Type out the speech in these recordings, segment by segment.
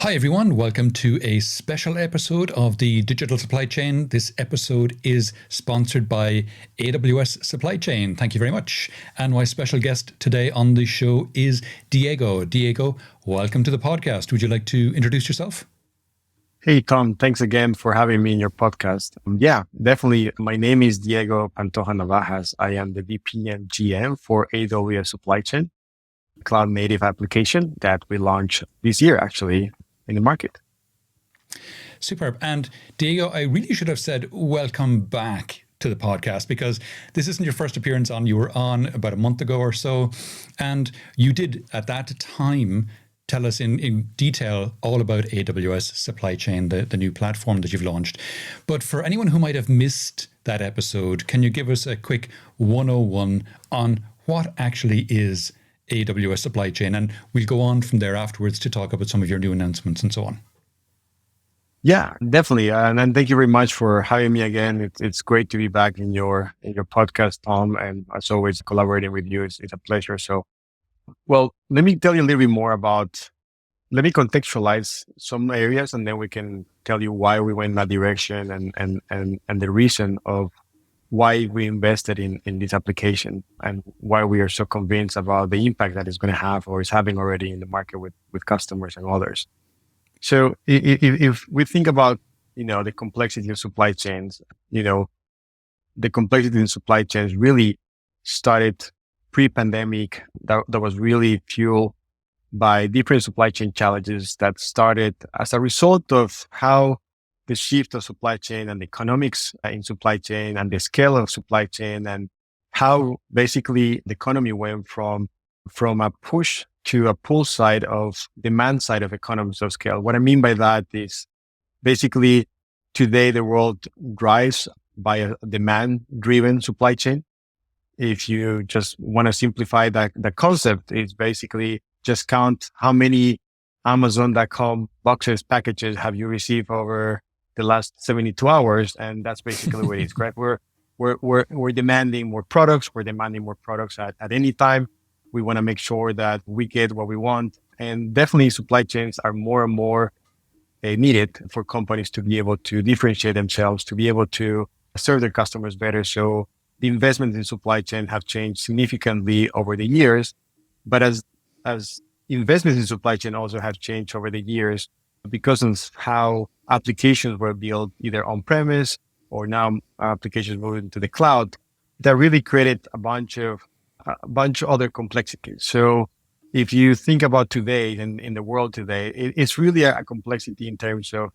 Hi everyone, welcome to a special episode of the Digital Supply Chain. This episode is sponsored by AWS Supply Chain. Thank you very much. And my special guest today on the show is Diego. Diego, welcome to the podcast. Would you like to introduce yourself? Hey, Tom, thanks again for having me in your podcast. Yeah, definitely. My name is Diego Pantoja Navajas. I am the VP and GM for AWS Supply Chain, cloud native application that we launched this year, actually, in the market. Superb. And Diego, I really should have said welcome back to the podcast because this isn't your first appearance on. You were on about a month ago or so. And you did at that time tell us in detail all about AWS Supply Chain, the new platform that you've launched. But for anyone who might have missed that episode, can you give us a quick 101 on what actually is AWS Supply Chain? And we'll go on from there afterwards to talk about some of your new announcements and so on. Yeah, definitely. And thank you very much for having me again. It's great to be back in your podcast, Tom. And as always, collaborating with you, it's a pleasure. So, well, let me tell you a little bit more let me contextualize some areas, and then we can tell you why we went in that direction and the reason of why we invested in this application and why we are so convinced about the impact that it's going to have or is having already in the market with customers and others. So if we think about, the complexity of supply chains, the complexity in supply chains really started pre-pandemic. That was really fueled by different supply chain challenges that started as a result of how the shift of supply chain and the economics in supply chain and the scale of supply chain and how basically the economy went from a push to a pull side of demand side of economies of scale. What I mean by that is basically today the world drives by a demand driven supply chain. If you just want to simplify that, the concept is basically just count how many Amazon.com boxes, packages have you received over the last 72 hours. And that's basically what it is, correct? We're demanding more products. We're demanding more products at any time. We want to make sure that we get what we want. And definitely supply chains are more and more needed for companies to be able to differentiate themselves, to be able to serve their customers better. So the investments in supply chain have changed significantly over the years. But as investments in supply chain also have changed over the years because of how applications were built either on premise or now applications moving to the cloud, that really created a bunch of other complexities. So if you think about today and in the world today, it's really a complexity in terms of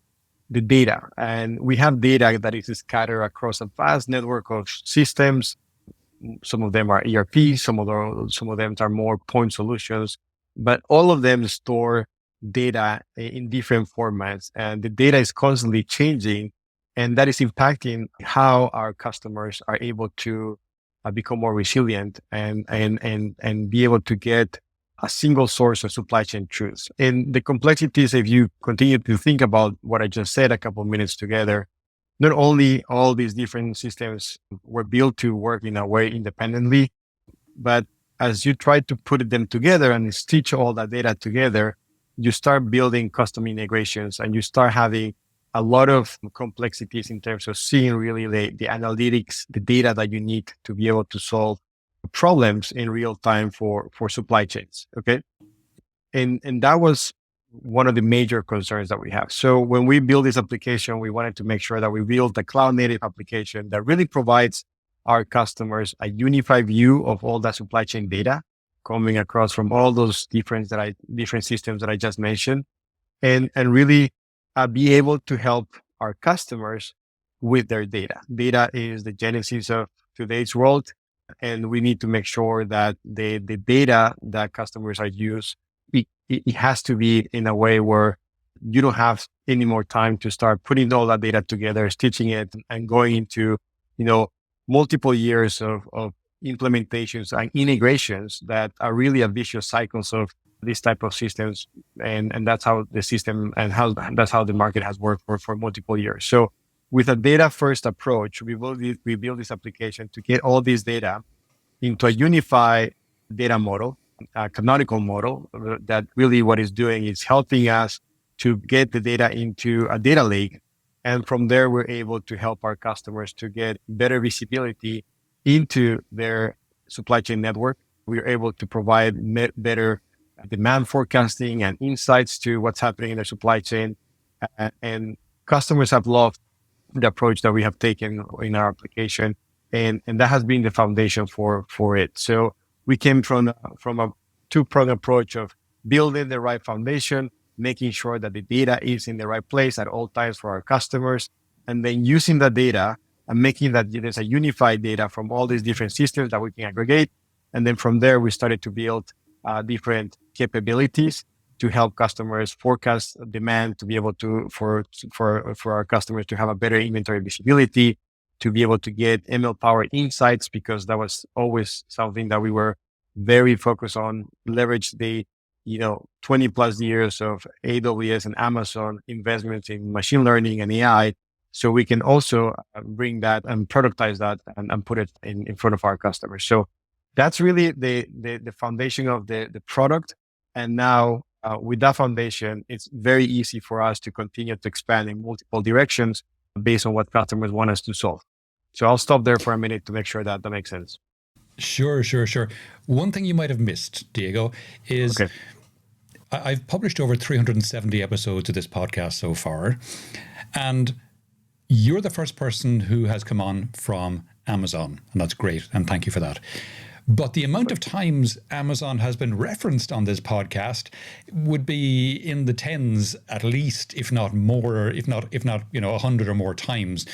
the data. And we have data that is scattered across a vast network of systems. Some of them are ERP, some of them are more point solutions, but all of them store data in different formats, and the data is constantly changing, and that is impacting how our customers are able to become more resilient and be able to get a single source of supply chain truths. And the complexities, if you continue to think about what I just said a couple of minutes together, not only all these different systems were built to work in a way independently, but as you try to put them together and stitch all that data together, you start building custom integrations and you start having a lot of complexities in terms of seeing really the analytics, the data that you need to be able to solve problems in real time for supply chains. Okay. And that was one of the major concerns that we have. So when we build this application, we wanted to make sure that we build a cloud native application that really provides our customers a unified view of all that supply chain data coming across from all those different systems that I just mentioned, and really be able to help our customers with their data. Data is the genesis of today's world, and we need to make sure that the data that customers are used, it has to be in a way where you don't have any more time to start putting all that data together, stitching it, and going into, multiple years of implementations and integrations that are really a vicious cycles of these type of systems. And that's how the system and that's how the market has worked for multiple years. So with a data first approach, we build this application to get all this data into a unified data model, a canonical model that really what it's doing is helping us to get the data into a data lake. And from there, we're able to help our customers to get better visibility into their supply chain network. We're able to provide better demand forecasting and insights to what's happening in their supply chain. And customers have loved the approach that we have taken in our application. And that has been the foundation for it. So we came from a two-pronged approach of building the right foundation, making sure that the data is in the right place at all times for our customers, and then using the data and making that there's a unified data from all these different systems that we can aggregate. And then from there, we started to build different capabilities to help customers forecast demand, to be able to, for our customers to have a better inventory visibility, to be able to get ML-powered insights, because that was always something that we were very focused on, leverage the 20 plus years of AWS and Amazon investments in machine learning and AI. So we can also bring that and productize that and put it in front of our customers. So that's really the foundation of the product. And now with that foundation, it's very easy for us to continue to expand in multiple directions based on what customers want us to solve. So I'll stop there for a minute to make sure that makes sense. Sure. One thing you might have missed, Diego, is okay. I've published over 370 episodes of this podcast so far, and you're the first person who has come on from Amazon, and that's great, and thank you for that. But the amount of times Amazon has been referenced on this podcast would be in the tens at least, if not more, if not 100 or more times.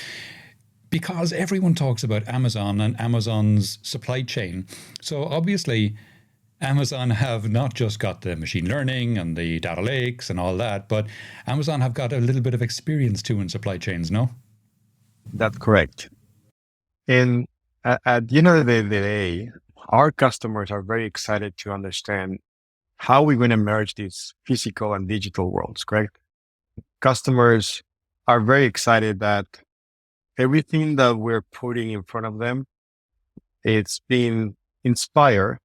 Because everyone talks about Amazon and Amazon's supply chain. So obviously, Amazon have not just got the machine learning and the data lakes and all that, but Amazon have got a little bit of experience too in supply chains, no? That's correct. And at the end of the day, our customers are very excited to understand how we're going to merge these physical and digital worlds, correct? Customers are very excited that everything that we're putting in front of them, it's been inspired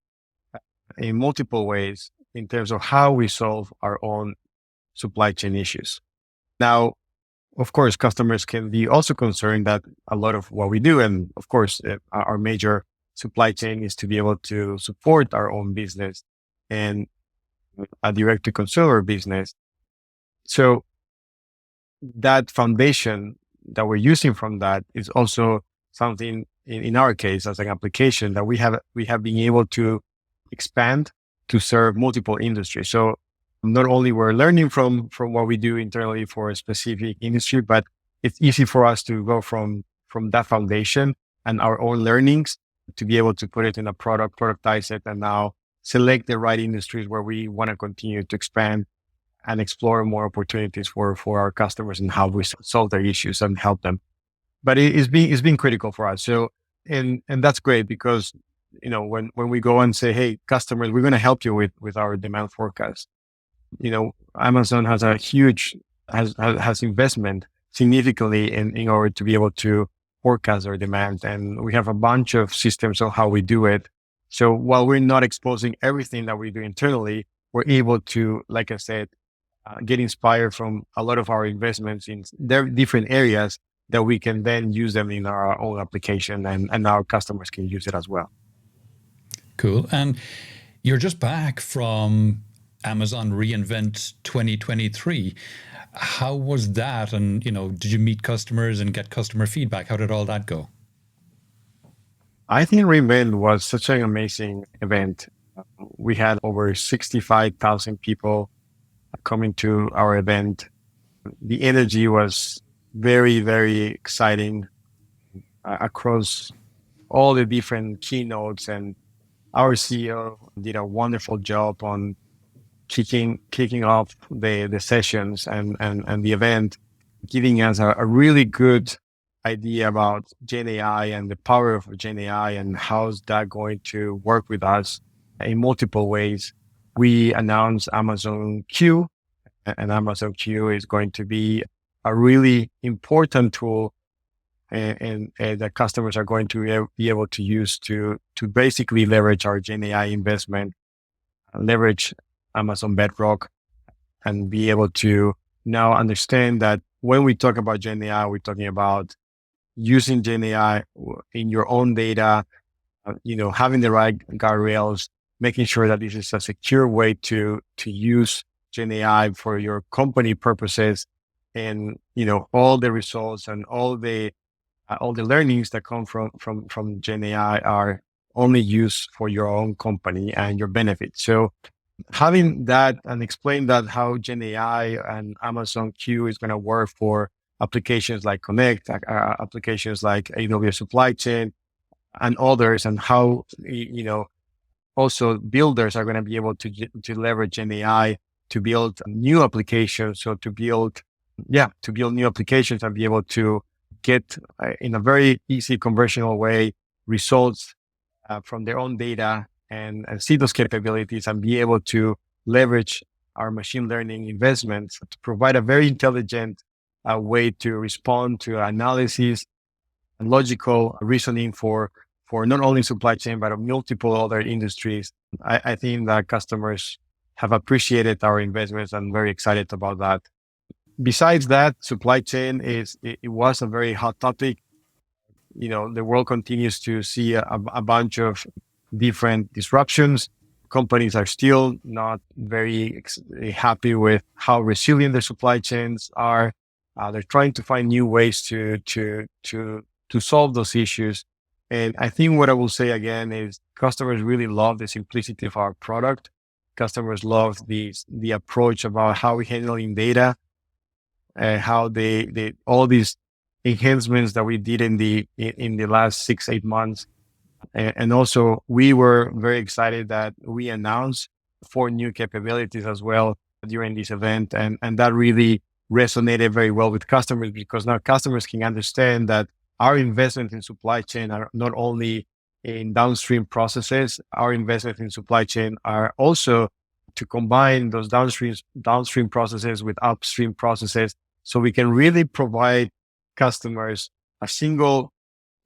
in multiple ways in terms of how we solve our own supply chain issues. Now, of course, customers can be also concerned that a lot of what we do, and of course, our major supply chain is to be able to support our own business and a direct-to-consumer business. So that foundation that we're using from that is also something in our case as an application that we have been able to expand to serve multiple industries. So not only we're learning from what we do internally for a specific industry, but it's easy for us to go from that foundation and our own learnings to be able to put it in a product, productize it, and now select the right industries where we want to continue to expand and explore more opportunities for our customers and how we solve their issues and help them. But it's been critical for us. So, and that's great because, when we go and say, hey, customers, we're going to help you with our demand forecast. Amazon has a huge, has investment significantly in order to be able to forecast our demand. And we have a bunch of systems on how we do it. So while we're not exposing everything that we do internally, we're able to, like I said, get inspired from a lot of our investments in their different areas that we can then use them in our own application and our customers can use it as well. Cool. And you're just back from Amazon reInvent 2023. How was that? And, did you meet customers and get customer feedback? How did all that go? I think reInvent was such an amazing event. We had over 65,000 people coming to our event. The energy was very, very exciting across all the different keynotes, and our CEO did a wonderful job on kicking off the sessions and the event, giving us a really good idea about Gen AI and the power of Gen AI and how's that going to work with us in multiple ways. We announced Amazon Q, and Amazon Q is going to be a really important tool and that customers are going to be able to use to basically leverage our Gen AI investment, leverage Amazon Bedrock, and be able to now understand that when we talk about Gen AI, we're talking about using Gen AI in your own data, having the right guardrails, making sure that this is a secure way to use Gen AI for your company purposes, and all the results and all the learnings that come from Gen AI are only used for your own company and your benefit. So having that and explain that how Gen AI and Amazon Q is going to work for applications like Connect, applications like AWS Supply Chain and others, and how, also builders are going to be able to leverage Gen AI to build new applications. So to build new applications and be able to get in a very easy conversational way results from their own data, and see those capabilities and be able to leverage our machine learning investments to provide a very intelligent way to respond to analysis and logical reasoning for not only supply chain, but multiple other industries. I think that customers have appreciated our investments and very excited about that. Besides that, supply chain it was a very hot topic. The world continues to see a bunch of different disruptions. Companies are still not very happy with how resilient their supply chains are. They're trying to find new ways to solve those issues. And I think what I will say again is customers really love the simplicity of our product. Customers love the approach about how we're handling data, and how all these enhancements that we did in the last 6-8 months. And also we were very excited that we announced 4 new capabilities as well during this event. And that really resonated very well with customers, because now customers can understand that our investment in supply chain are not only in downstream processes, our investment in supply chain are also to combine those downstream processes with upstream processes. So we can really provide customers a single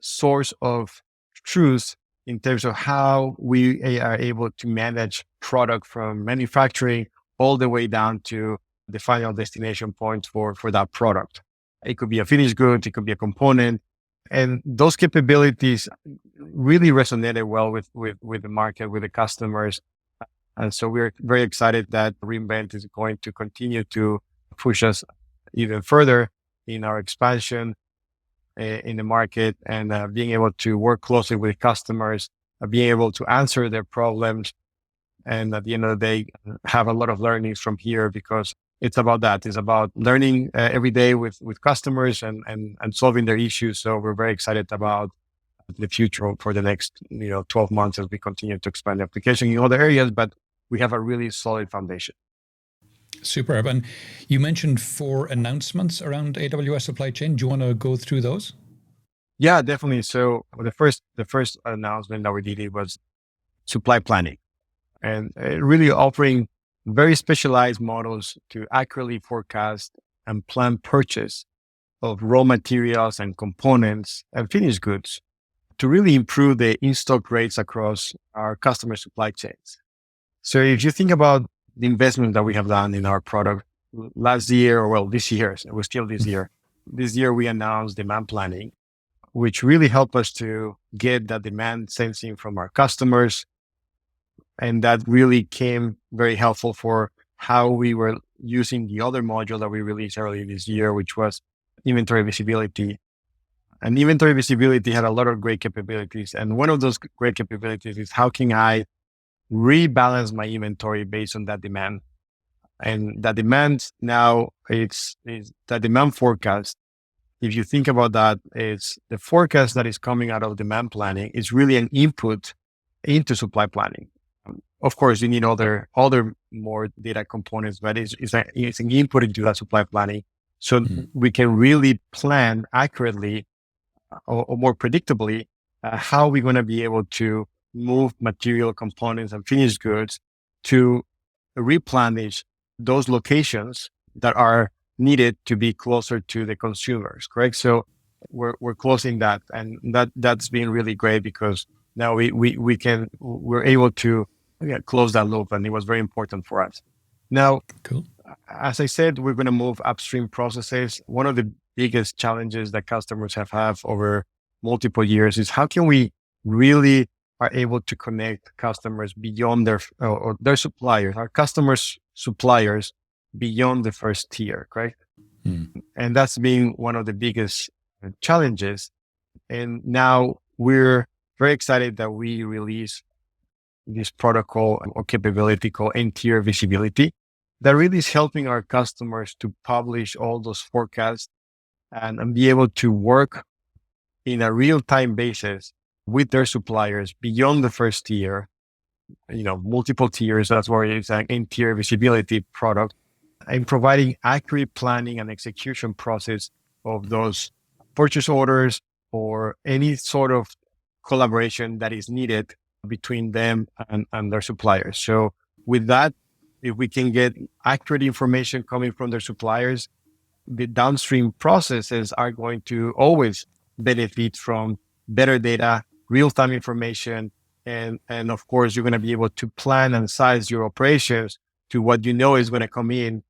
source of truth in terms of how we are able to manage product from manufacturing all the way down to the final destination point for that product. It could be a finished good, it could be a component. And those capabilities really resonated well with the market, with the customers. And so we're very excited that re:Invent is going to continue to push us even further in our expansion in the market, and being able to work closely with customers, being able to answer their problems. And at the end of the day, have a lot of learnings from here, because it's about that. It's about learning every day with customers and solving their issues. So we're very excited about the future for the next 12 months as we continue to expand the application in other areas, but we have a really solid foundation. Superb. And you mentioned 4 announcements around AWS Supply Chain. Do you want to go through those? Yeah, definitely. So the first announcement that we did was supply planning, and really offering very specialized models to accurately forecast and plan purchase of raw materials and components and finished goods to really improve the in-stock rates across our customer supply chains. So if you think about the investment that we have done in our product last year, or well, this year, it was still this year. This year we announced demand planning, which really helped us to get that demand sensing from our customers. And that really came very helpful for how we were using the other module that we released earlier this year, which was inventory visibility. And inventory visibility had a lot of great capabilities. And one of those great capabilities is how can I rebalance my inventory based on that demand? And that demand now is the demand forecast. If you think about that, it's the forecast that is coming out of demand planning is really an input into supply planning. Of course, you need other more data components, but it's an input into that supply planning. So we can really plan accurately or more predictably how we're going to be able to move material components and finished goods to replenish those locations that are needed to be closer to the consumers, correct? So we're closing that, and that's been really great, because now we're able to close that loop, and it was very important for us. Now, cool. as I said, we're going to move upstream processes. One of the biggest challenges that customers have over multiple years is how can we really are able to connect customers beyond or their suppliers, our customers' suppliers beyond the first tier, right? And that's been one of the biggest challenges. And now we're very excited that we release this protocol or capability called end-tier visibility that really is helping our customers to publish all those forecasts and be able to work in a real-time basis with their suppliers beyond the first tier, multiple tiers. That's why it's an end-tier visibility product, and providing accurate planning and execution process of those purchase orders or any sort of collaboration that is needed between them and their suppliers. So with that, if we can get accurate information coming from their suppliers, the downstream processes are going to always benefit from better data, real-time information, and of course, you're going to be able to plan and size your operations to what you know is going to come in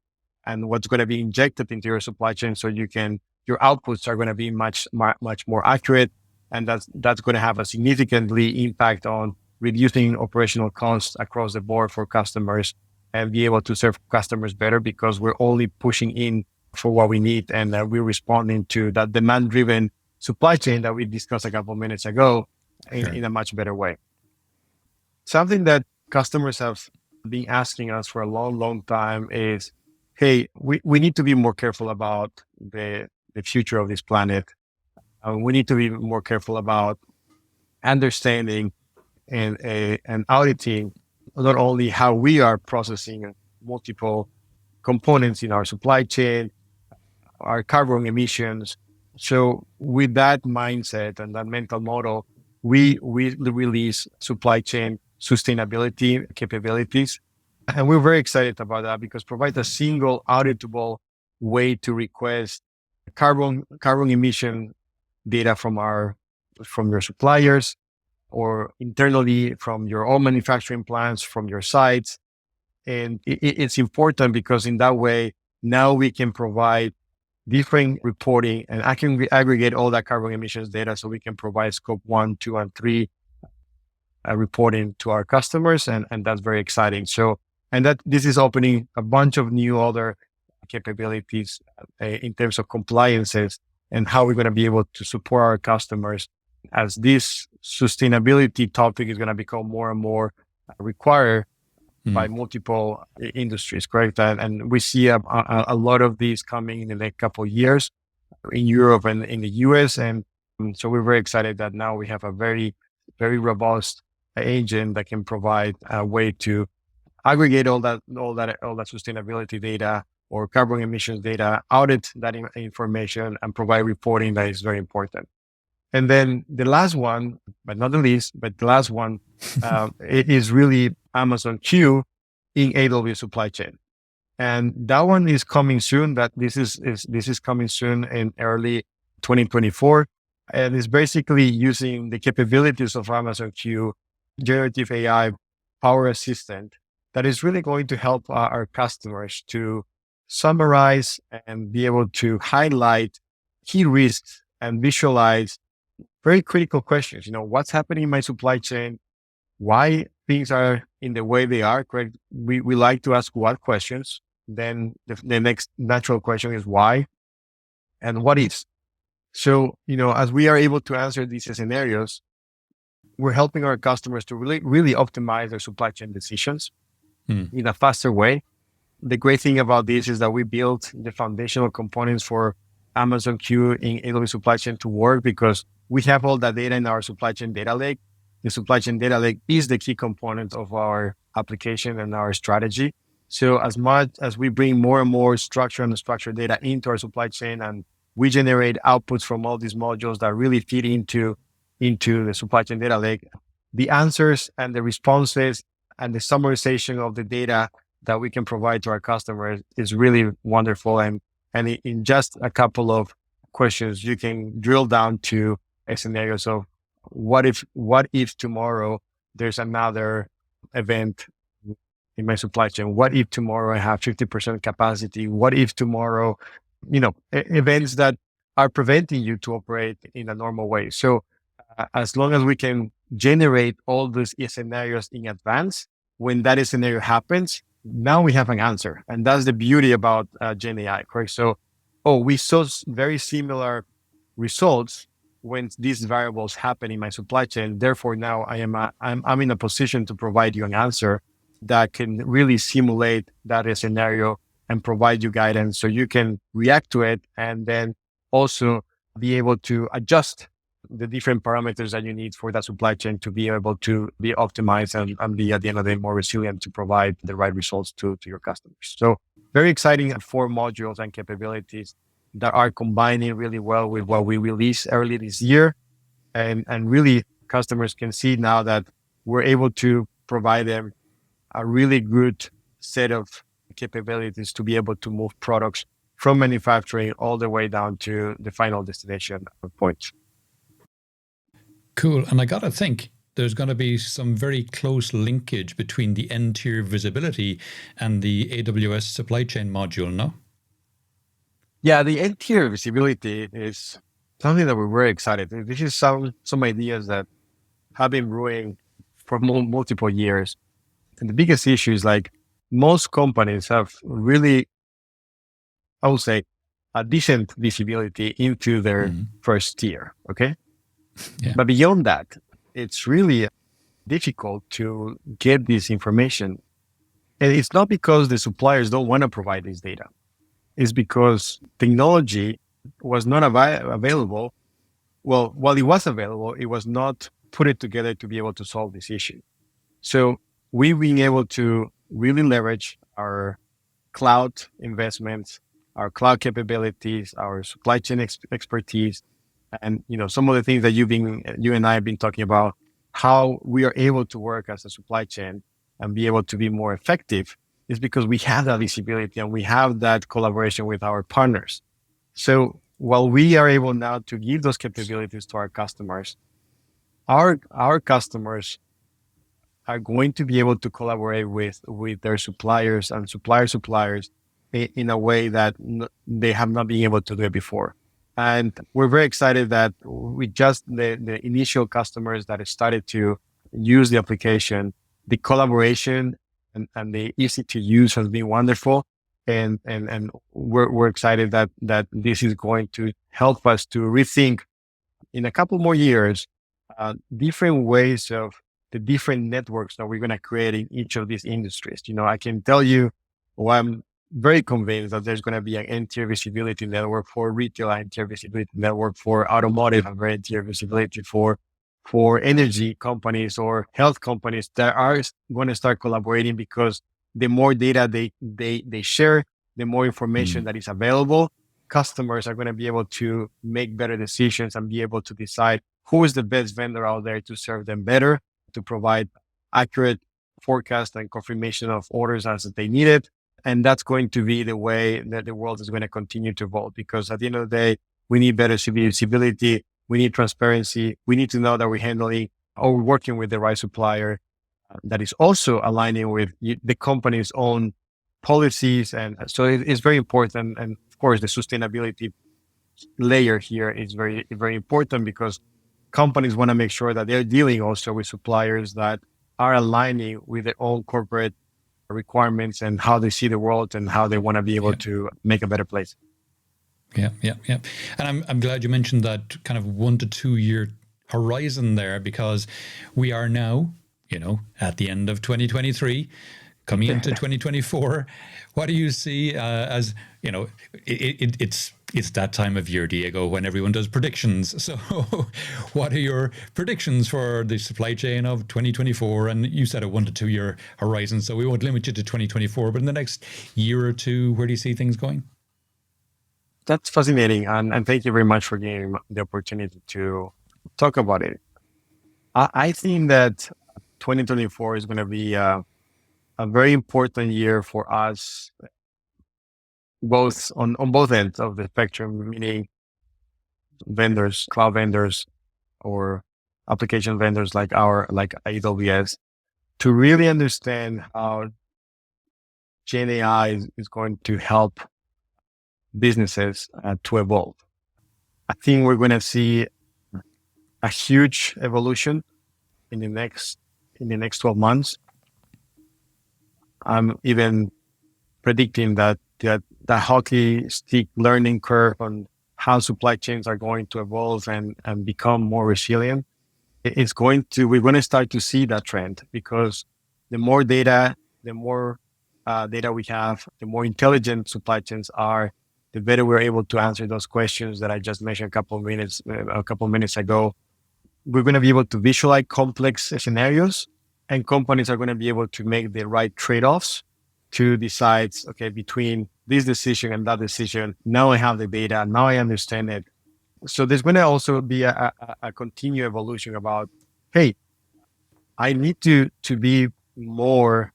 and what's going to be injected into your supply chain, so your outputs are going to be much more accurate, and that's going to have a significantly impact on reducing operational costs across the board for customers and be able to serve customers better because we're only pushing in for what we need and we're responding to that demand-driven supply chain that we discussed a couple of minutes ago in a much better way. Something that customers have been asking us for a long time is, hey, we need to be more careful about the future of this planet. We need to be more careful about understanding and auditing not only how we are processing multiple components in our supply chain, our carbon emissions. So with that mindset and that mental model, we release supply chain sustainability capabilities. And we're very excited about that because it provides a single auditable way to request carbon emission data from your suppliers or internally from your own manufacturing plants, from your sites. And it's important because in that way, now we can provide different reporting and I can aggregate all that carbon emissions data so we can provide scope 1, 2, and 3 reporting to our customers. And that's very exciting. So, and that this is opening a bunch of new other capabilities in terms of compliances and how we're going to be able to support our customers as this sustainability topic is going to become more and more required by multiple industries, correct? And we see a lot of these coming in the next couple of years in Europe and in the US. And so we're very excited that now we have a very, very robust engine that can provide a way to aggregate all that sustainability data or carbon emissions data, audit that information, and provide reporting that is very important. And then the last one, but not the least, but the last one, it is really Amazon Q in AWS Supply Chain. And that one is coming soon. That this is coming soon in early 2024. And it's basically using the capabilities of Amazon Q, generative AI power assistant that is really going to help our customers to summarize and be able to highlight key risks and visualize very critical questions. What's happening in my supply chain? Why things are in the way they are, correct? We like to ask what questions. Then the next natural question is why and what is. So, as we are able to answer these scenarios, we're helping our customers to really optimize their supply chain decisions in a faster way. The great thing about this is that we built the foundational components for Amazon Q in AWS Supply Chain to work because we have all that data in our supply chain data lake. The supply chain data lake is the key component of our application and our strategy. So as much as we bring more and more structured and unstructured data into our supply chain and we generate outputs from all these modules that really feed into the supply chain data lake, the answers and the responses and the summarization of the data that we can provide to our customers is really wonderful. And in just a couple of questions, you can drill down to a scenario. So what if tomorrow there's another event in my supply chain? What if tomorrow I have 50% capacity? What if tomorrow, events that are preventing you to operate in a normal way? So as long as we can generate all these scenarios in advance, when that scenario happens, now we have an answer. And that's the beauty about Gen AI, correct? So, we saw very similar results when these variables happen in my supply chain. Therefore, now I'm in a position to provide you an answer that can really simulate that scenario and provide you guidance so you can react to it, and then also be able to adjust the different parameters that you need for that supply chain to be able to be optimized and be, at the end of the day, more resilient to provide the right results to your customers. So very exciting 4 modules and capabilities that are combining really well with what we released early this year. And really customers can see now that we're able to provide them a really good set of capabilities to be able to move products from manufacturing all the way down to the final destination point. Cool. And I got to think there's going to be some very close linkage between the end-tier visibility and the AWS supply chain module, no? Yeah, the end-tier visibility is something that we're very excited. This is some ideas that have been brewing for multiple years. And the biggest issue is like most companies have really, I would say, a decent visibility into their first tier. Okay. Yeah. But beyond that, it's really difficult to get this information. And it's not because the suppliers don't want to provide this data. It's because technology was not available. Well, while it was available, it was not put it together to be able to solve this issue. So we've been able to really leverage our cloud investments, our cloud capabilities, our supply chain expertise, and some of the things that you and I have been talking about, how we are able to work as a supply chain and be able to be more effective, is because we have that visibility and we have that collaboration with our partners. So while we are able now to give those capabilities to our customers, our customers are going to be able to collaborate with their suppliers and suppliers in a way that they have not been able to do it before. And we're very excited that with just the initial customers that have started to use the application, the collaboration and the easy to use has been wonderful. And we're excited that this is going to help us to rethink in a couple more years, different ways of the different networks that we're going to create in each of these industries. I can tell you, I'm very convinced that there's going to be an end-tier visibility network for retail, end-tier visibility network for automotive, and end-tier visibility for energy companies or health companies that are going to start collaborating, because the more data they share, the more information that is available, customers are going to be able to make better decisions and be able to decide who is the best vendor out there to serve them better, to provide accurate forecast and confirmation of orders as they need it. And that's going to be the way that the world is going to continue to evolve, because at the end of the day, we need better visibility. We need transparency. We need to know that we're handling or working with the right supplier that is also aligning with the company's own policies. And so it's very important. And of course, the sustainability layer here is very, very important, because companies want to make sure that they're dealing also with suppliers that are aligning with their own corporate requirements and how they see the world and how they want to be able to make a better place. Yeah. And I'm glad you mentioned that kind of 1 to 2 year horizon there, because we are now, at the end of 2023, coming into 2024. What do you see as, it's that time of year, Diego, when everyone does predictions. So what are your predictions for the supply chain of 2024? And you said a 1 to 2 year horizon, so we won't limit you to 2024, but in the next year or two, where do you see things going? That's fascinating. And thank you very much for giving the opportunity to talk about it. I think that 2024 is going to be a very important year for us, both on both ends of the spectrum, meaning vendors, cloud vendors, or application vendors like AWS, to really understand how Gen AI is going to help businesses to evolve. I think we're going to see a huge evolution in the next 12 months. I'm even predicting that hockey stick learning curve on how supply chains are going to evolve and become more resilient. We're going to start to see that trend, because the more data, we have, the more intelligent supply chains are, the better we're able to answer those questions that I just mentioned a couple of minutes ago. We're going to be able to visualize complex scenarios, and companies are going to be able to make the right trade-offs to decide, okay, between this decision and that decision, now I have the data, now I understand it. So there's going to also be a continued evolution about, hey, I need to be more.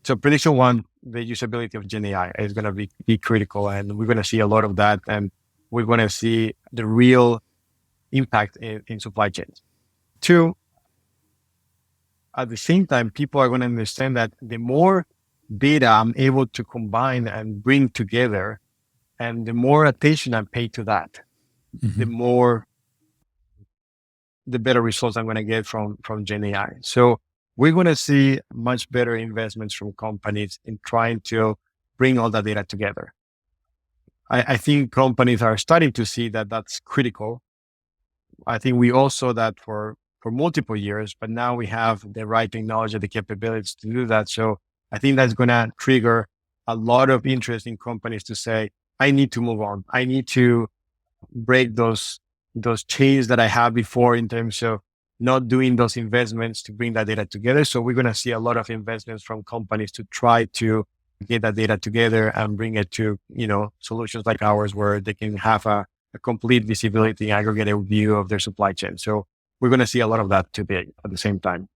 So prediction one, the usability of Gen AI is going to be critical, and we're going to see a lot of that, and we're going to see the real impact in supply chains. Two, at the same time, people are going to understand that the more data I'm able to combine and bring together, and the more attention I pay to that, the better results I'm going to get from Gen AI. So we're going to see much better investments from companies in trying to bring all that data together. I think companies are starting to see that that's critical. I think we all saw that for multiple years, but now we have the right technology, the capabilities to do that. So I think that's going to trigger a lot of interest in companies to say, I need to move on. I need to break those chains that I have before in terms of not doing those investments to bring that data together. So we're going to see a lot of investments from companies to try to get that data together and bring it to, solutions like ours, where they can have a complete visibility, aggregated view of their supply chain. So we're going to see a lot of that today at the same time.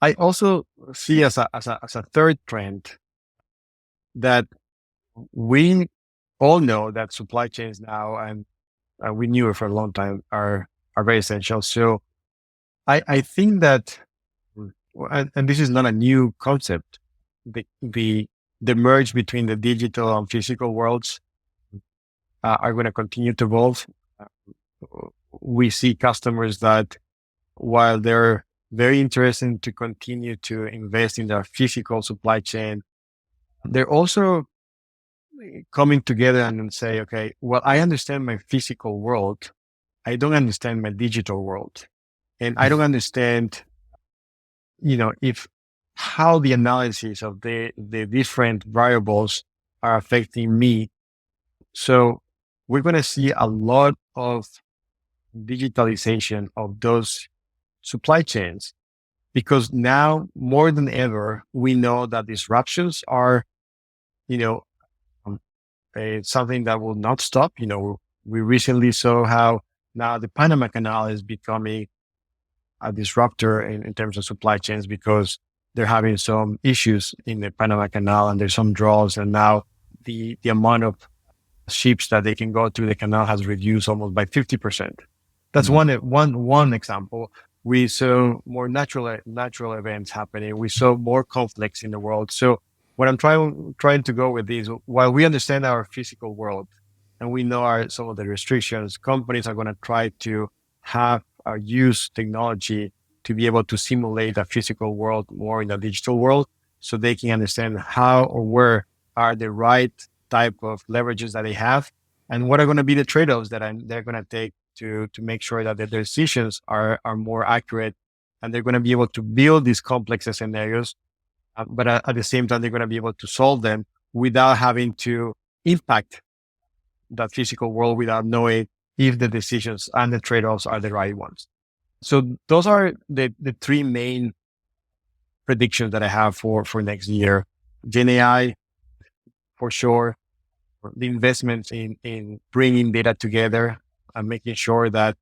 I also see as a third trend that we all know that supply chains now, and we knew it for a long time, are very essential. So I think that, and this is not a new concept, the merge between the digital and physical worlds are going to continue to evolve. We see customers that, while they're very interested to continue to invest in their physical supply chain, they're also coming together and say, okay, well, I understand my physical world. I don't understand my digital world. And I don't understand, if how the analysis of the different variables are affecting me. So we're going to see a lot of digitalization of those supply chains, because now more than ever, we know that disruptions are, something that will not stop. We recently saw how now the Panama Canal is becoming a disruptor in terms of supply chains, because they're having some issues in the Panama Canal, and there's some draws, and now the amount of ships that they can go through the canal has reduced almost by 50%. That's one example. We saw more natural events happening. We saw more conflicts in the world. So what I'm trying to go with is, while we understand our physical world and we know some of the restrictions, companies are going to try to have or use technology to be able to simulate a physical world more in a digital world, so they can understand how or where are the right type of leverages that they have, and what are going to be the trade-offs that they're going to take to make sure that their decisions are more accurate, and they're going to be able to build these complex scenarios, but at the same time, they're going to be able to solve them without having to impact that physical world, without knowing if the decisions and the trade-offs are the right ones. So those are the three main predictions that I have for next year. Gen AI, for sure. The investments in bringing data together and making sure that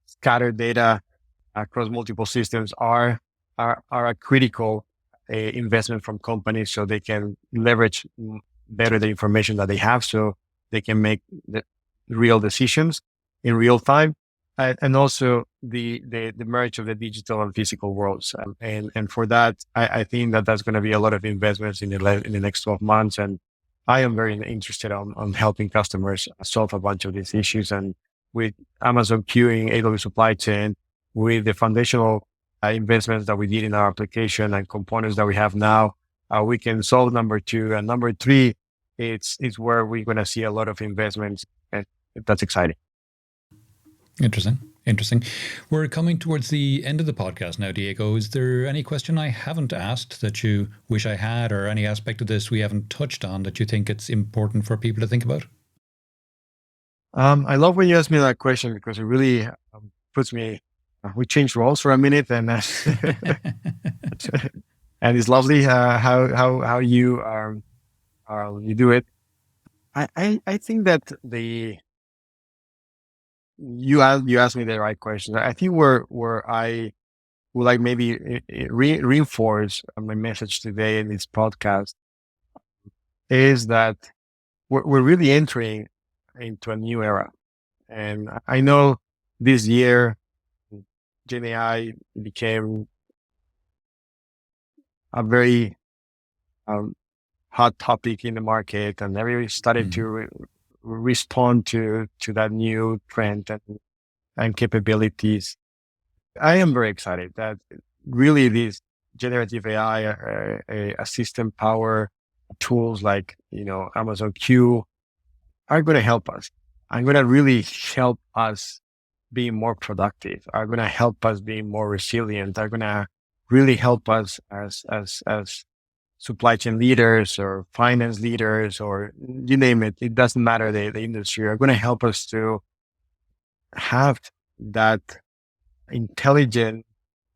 scattered data across multiple systems are a critical investment from companies, so they can leverage better the information that they have, so they can make the real decisions in real time. and also the merge of the digital and physical worlds. And for that, I think that that's going to be a lot of investments in the next 12 months. And I am very interested on helping customers solve a bunch of these issues. And with Amazon queuing, AWS Supply Chain, with the foundational investments that we did in our application and components that we have now, we can solve number two. And number three, it's where we're going to see a lot of investments. And that's exciting. Interesting. We're coming towards the end of the podcast now, Diego. Is there any question I haven't asked that you wish I had, or any aspect of this we haven't touched on that you think it's important for people to think about? I love when you ask me that question because it really puts me, we changed roles for a minute, and and it's lovely how you you do it. I think that you asked me the right question. I think where I would like maybe reinforce my message today in this podcast is that we're really entering into a new era. And I know this year, Gen AI became a very hot topic in the market, and everybody started to respond to that new trend and capabilities. I am very excited that really these generative AI assistant power tools like, Amazon Q are going to help us. Are going to really help us be more productive, are going to help us be more resilient, are going to really help us as supply chain leaders or finance leaders, or you name it. It doesn't matter the industry, are going to help us to have that intelligent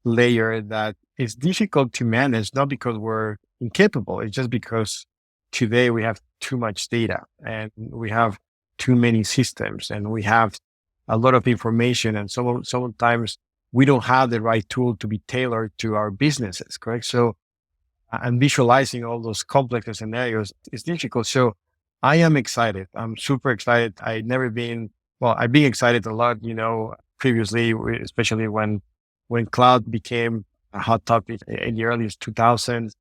layer that is difficult to manage, not because we're incapable. It's just because today we have too much data and we have too many systems and we have a lot of information. And sometimes we don't have the right tool to be tailored to our businesses, correct? So, and visualizing all those complex scenarios is difficult. So I am excited. I'm super excited. I've been excited a lot, previously, especially when cloud became a hot topic in the early 2000s,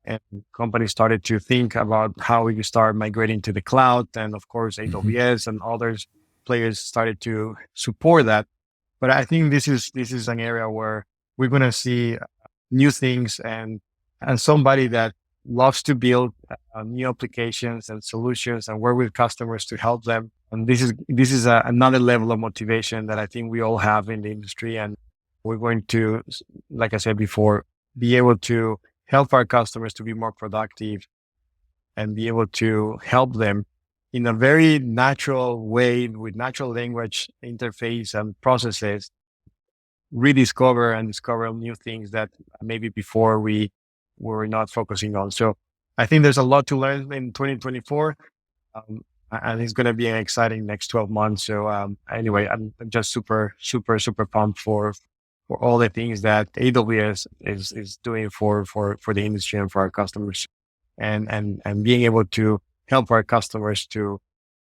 and companies started to think about how we could start migrating to the cloud. And of course, AWS and others players started to support that. But I think this is an area where we're going to see new things and somebody that loves to build new applications and solutions and work with customers to help them. And this is another level of motivation that I think we all have in the industry. And we're going to, like I said before, be able to help our customers to be more productive and be able to help them in a very natural way with natural language interface and processes, rediscover and discover new things that maybe before we were not focusing on. So I think there's a lot to learn in 2024. And it's going to be an exciting next 12 months. So anyway, I'm just super, super, super pumped for all the things that AWS is doing for the industry and for our customers, and being able to help our customers to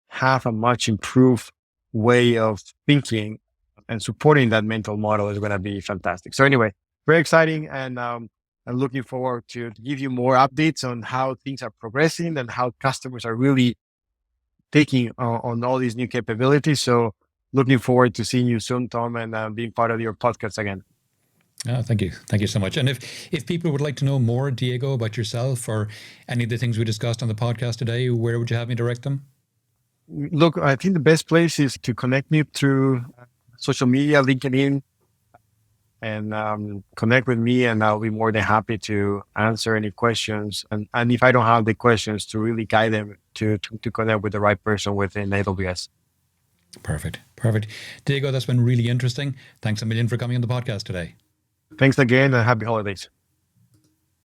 have a much improved way of thinking and supporting that mental model is going to be fantastic. So anyway, very exciting. And I'm looking forward to give you more updates on how things are progressing and how customers are really taking on all these new capabilities. So looking forward to seeing you soon, Tom, and being part of your podcast again. Oh, thank you. Thank you so much. And if people would like to know more, Diego, about yourself or any of the things we discussed on the podcast today, where would you have me direct them? Look, I think the best place is to connect me through social media, LinkedIn, and connect with me, and I'll be more than happy to answer any questions. And if I don't have the questions, to really guide them to connect with the right person within AWS. Perfect. Diego, that's been really interesting. Thanks a million for coming on the podcast today. Thanks again, and happy holidays.